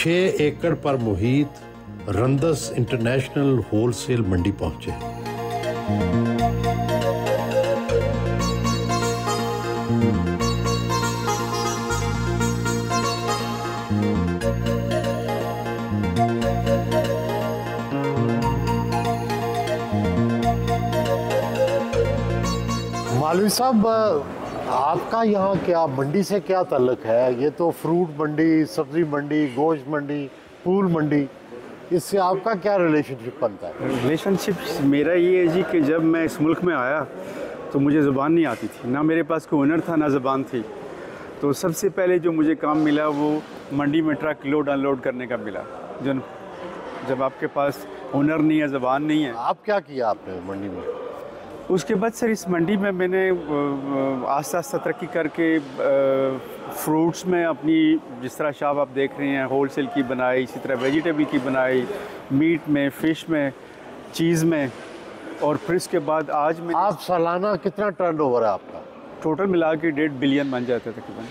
6 एकड़ पर मुहित रंदस international wholesale मंडी पहुंचे। मौलवी साहब, आपका यहाँ क्या मंडी से क्या ताल्लुक है? ये तो फ्रूट मंडी, सब्जी मंडी, गोश्त मंडी, फूल मंडी, इससे आपका क्या रिलेशनशिप बनता है? रिलेशनशिप मेरा ये है जी कि जब मैं इस मुल्क में आया तो मुझे ज़ुबान नहीं आती थी, ना मेरे पास कोई हुनर था ना ज़ुबान थी। तो सबसे पहले जो मुझे काम मिला वो मंडी में ट्रक लोड अनलोड करने का मिला। जब आपके पास हुनर नहीं है, ज़ुबान नहीं है। आप क्या किया आपने मंडी में? उसके बाद सर इस मंडी में मैंने आस्ता आस्ता तरक्की करके फ्रूट्स में अपनी, जिस तरह शॉप आप देख रहे हैं, होलसेल की बनाई, इसी तरह वेजिटेबल की बनाई, मीट में, फ़िश में, चीज़ में, और फिर इसके बाद आज में। आप सालाना कितना टर्नओवर है आपका? टोटल मिला के 1.5 बिलियन बन जाते हैं तकरीबन।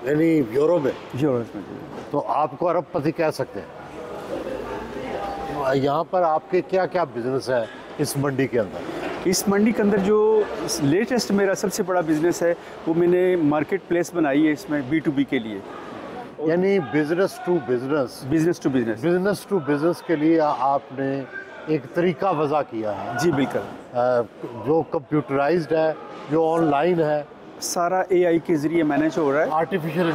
यानी यूरो में? यूरो में। तो आपको अरबपति कह सकते हैं। यहाँ पर आपके क्या क्या बिजनेस है इस मंडी के अंदर? इस मंडी के अंदर जो लेटेस्ट मेरा सबसे बड़ा बिजनेस है वो मैंने मार्केट प्लेस बनाई है इसमें B2B के लिए। यानी business to business? Business to business. Business to business के लिए आपने एक तरीका वज़ा किया है। जी बिल्कुल। जो कंप्यूटराइज्ड है, जो ऑनलाइन है, सारा AI के ज़रिए मैनेज हो रहा है। आर्टिफिशियल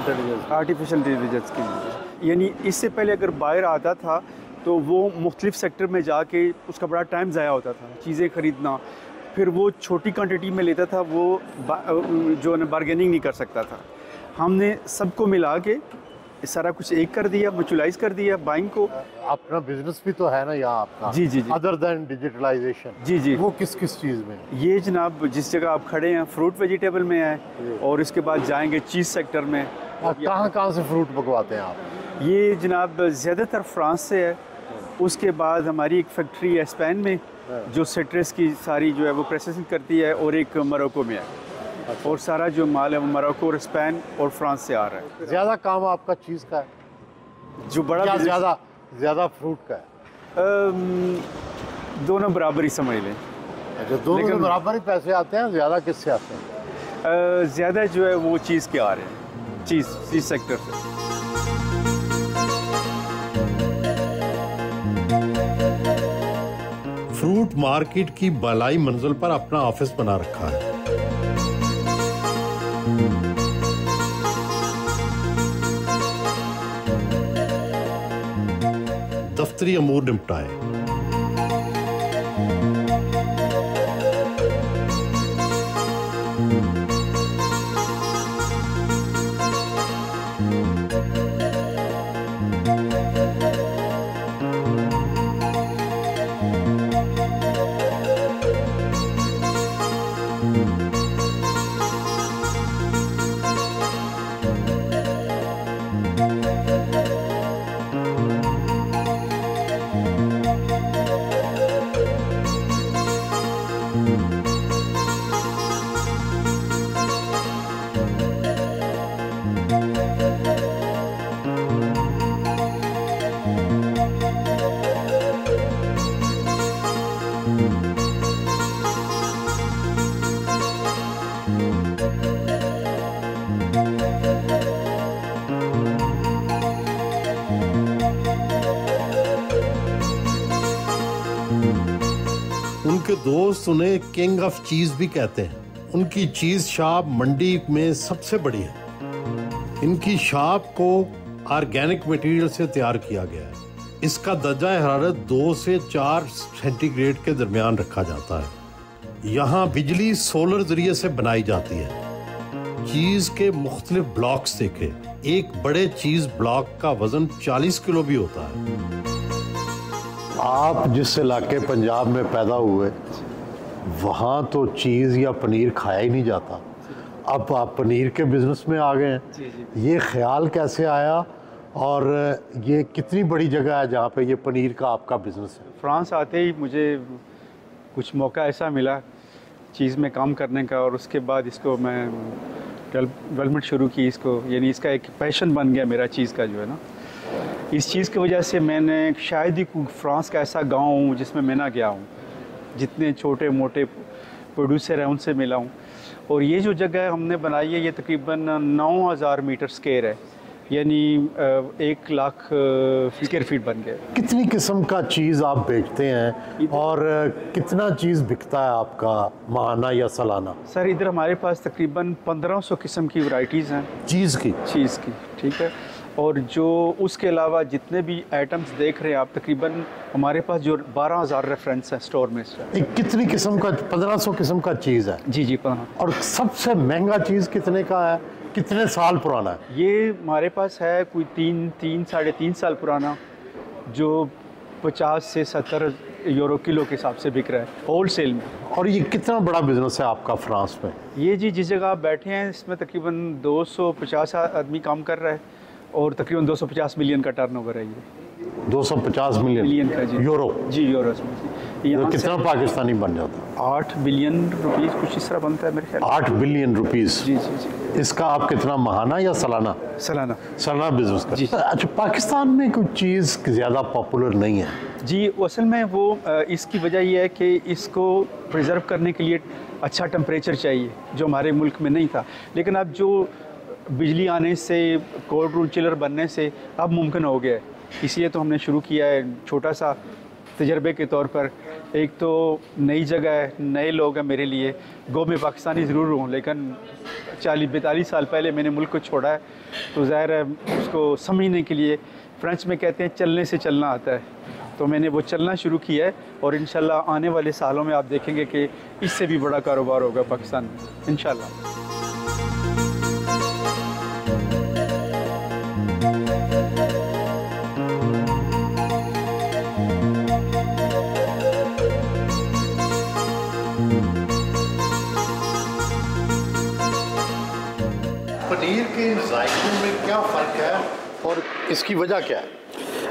इंटेलिजेंस के लिए। यानी इससे पहले अगर बाहर आता था तो वो मुख्तलिफ सेक्टर में जाके उसका बड़ा टाइम ज़ाया होता था, चीज़ें ख़रीदना, फिर वो छोटी क्वांटिटी में लेता था, वो जो है बार्गेनिंग नहीं कर सकता था। हमने सबको मिला के सारा कुछ एक कर दिया, म्यूचुअलाइज कर दिया बाइंग को। अपना बिजनेस भी तो है ना यहाँ आपका? जी जी जी। Other than digitalisation? जी जी। वो किस किस चीज़ में? ये जनाब जिस जगह आप खड़े हैं फ्रूट वेजिटेबल में है, और इसके बाद जाएंगे चीज़ सेक्टर में। कहाँ कहाँ से फ्रूट मंगवाते हैं आप? ये जनाब ज़्यादातर फ्रांस से है। उसके बाद हमारी एक फैक्ट्री है स्पेन में जो सिट्रस की सारी जो है वो प्रोसेसिंग करती है, और एक मोरक्को में है। अच्छा। और सारा जो माल है वो मोरक्को और स्पेन और फ्रांस से आ रहा है। ज़्यादा काम आपका चीज़ का है? जो बड़ा ज़्यादा फ्रूट का है? दोनों बराबर ही समझ लें। अच्छा, दोनों बराबर ही पैसे आते हैं? ज़्यादा किससे आते हैं? ज़्यादा जो है वो चीज़ के आ रहे हैं, चीज़ सेक्टर से। फ्रूट मार्केट की बालाई मंजिल पर अपना ऑफिस बना रखा है। दफ्तरी अमूर निपटाए। उनके दोस्त उन्हें किंग ऑफ चीज भी कहते हैं। उनकी चीज शॉप मंडी में सबसे बड़ी है। इनकी शॉप को ऑर्गेनिक मटेरियल से तैयार किया गया है। इसका दर्जा हरारत 2 से 4 सेंटीग्रेड के दरमियान रखा जाता है। यहाँ बिजली सोलर जरिए से बनाई जाती है। चीज के मुख्तलिफ ब्लॉक्स देखे। एक बड़े चीज ब्लॉक का वजन 40 किलो भी होता है। आप जिस इलाके पंजाब में पैदा हुए वहाँ तो चीज़ या पनीर खाया ही नहीं जाता, अब आप पनीर के बिज़नेस में आ गए हैं। ये ख्याल कैसे आया और ये कितनी बड़ी जगह है जहाँ पे ये पनीर का आपका बिज़नेस है? फ्रांस आते ही मुझे कुछ मौका ऐसा मिला चीज़ में काम करने का, और उसके बाद इसको मैं डेवलपमेंट शुरू की इसको, यानी इसका एक पैशन बन गया मेरा चीज़ का जो है ना। इस चीज़ की वजह से मैंने शायद ही फ्रांस का ऐसा गांव हूँ जिसमें मैं ना गया हूँ। जितने छोटे मोटे प्रोड्यूसर हैं उनसे मिला हूँ। और ये जो जगह हमने बनाई है ये तकरीबन 9000 मीटर स्क्वायर है, यानी 1 लाख स्क्वायर फीट बन गया। कितनी किस्म का चीज़ आप बेचते हैं और कितना चीज़ बिकता है आपका माहाना या सालाना? सर इधर हमारे पास तकरीबन 1500 किस्म की वैरायटीज़ हैं चीज़ की। ठीक है। और जो उसके अलावा जितने भी आइटम्स देख रहे हैं आप, तकरीबन हमारे पास जो 12000 रेफरेंस है स्टोर में। कितनी किस्म का 1500 किस्म का चीज़ है? जी 15। और सबसे महंगा चीज़ कितने का है, कितने साल पुराना है? ये हमारे पास है कोई 3 साढ़े 3 साल पुराना, जो 50 से 70 यूरो किलो के हिसाब से बिक रहा है होल सेल में। और ये कितना बड़ा बिजनेस है आपका फ्रांस में? ये जी जिस जगह आप बैठे हैं इसमें तकरीबन 250 आदमी काम कर रहा है और तकरीबन 250 मिलियन का टर्नओवर है ये। 250 मिलियन का जी यूरो? जी यूरोस में। तो कितना पाकिस्तानी बन जाता है? 8 बिलियन रुपीस कुछ इस तरह बनता है मेरे ख्याल। 8 बिलियन रुपीस? जी जी जी। इसका आप कितना माहाना या सालाना? सालाना। सालाना बिजनेस का। जी। अच्छा, पाकिस्तान में कोई चीज़ ज़्यादा पॉपुलर नहीं है? जी असल में वो इसकी वजह ये है कि इसको प्रिजर्व करने के लिए अच्छा टेम्परेचर चाहिए, जो हमारे मुल्क में नहीं था। लेकिन अब जो बिजली आने से, कोल्ड रूम चिलर बनने से अब मुमकिन हो गया है, इसलिए तो हमने शुरू किया है छोटा सा तजर्बे के तौर पर। एक तो नई जगह है, नए लोग हैं मेरे लिए। गो मैं पाकिस्तानी ज़रूर हूँ, लेकिन 40-42 साल पहले मैंने मुल्क को छोड़ा है, तो ज़ाहिर है उसको समझने के लिए, फ्रेंच में कहते हैं चलने से चलना आता है, तो मैंने वो चलना शुरू किया है। और इंशाल्लाह आने वाले सालों में आप देखेंगे कि इससे भी बड़ा कारोबार होगा पाकिस्तान में इंशाल्लाह। पनीर के जायके में क्या फ़र्क है और इसकी वजह क्या है?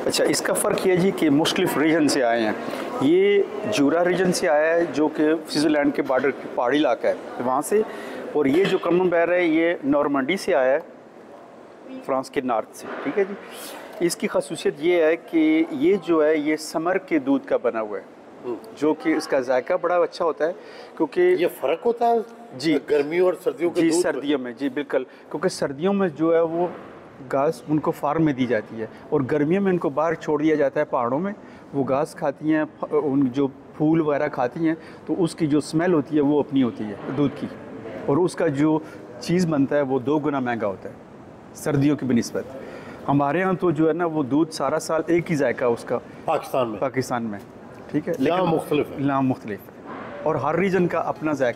अच्छा, इसका फ़र्क ये जी कि मुख्तलिफ रीजन से आए हैं। ये जूरा रीजन से आया है जो कि स्विट्ज़रलैंड के बॉर्डर पहाड़ी इलाका है वहाँ से। और ये जो कमनबेर है ये नॉर्मंडी से आया है, फ्रांस के नॉर्थ से। ठीक है जी। इसकी खसूसियत ये है कि ये जो है ये समर के दूध का बना हुआ है, जो कि इसका जायका बड़ा अच्छा होता है। क्योंकि ये फ़र्क होता है जी गर्मियों और सर्दियों के जी दूध सर्दियों में जी बिल्कुल, क्योंकि सर्दियों में जो है वो घास उनको फार्म में दी जाती है और गर्मियों में इनको बाहर छोड़ दिया जाता है पहाड़ों में। वो घास खाती हैं, उन जो फूल वगैरह खाती हैं, तो उसकी जो स्मेल होती है वो अपनी होती है दूध की, और उसका जो चीज़ बनता है वो 2 गुना महंगा होता है सर्दियों की बनिस्बत। हमारे यहाँ तो जो है ना वो दूध सारा साल एक ही जायका उसका पाकिस्तान में। ठीक है, यहाँ मुख्तलिफ है। यहाँ मुख्तलिफ है और हर रीजन का अपना जायका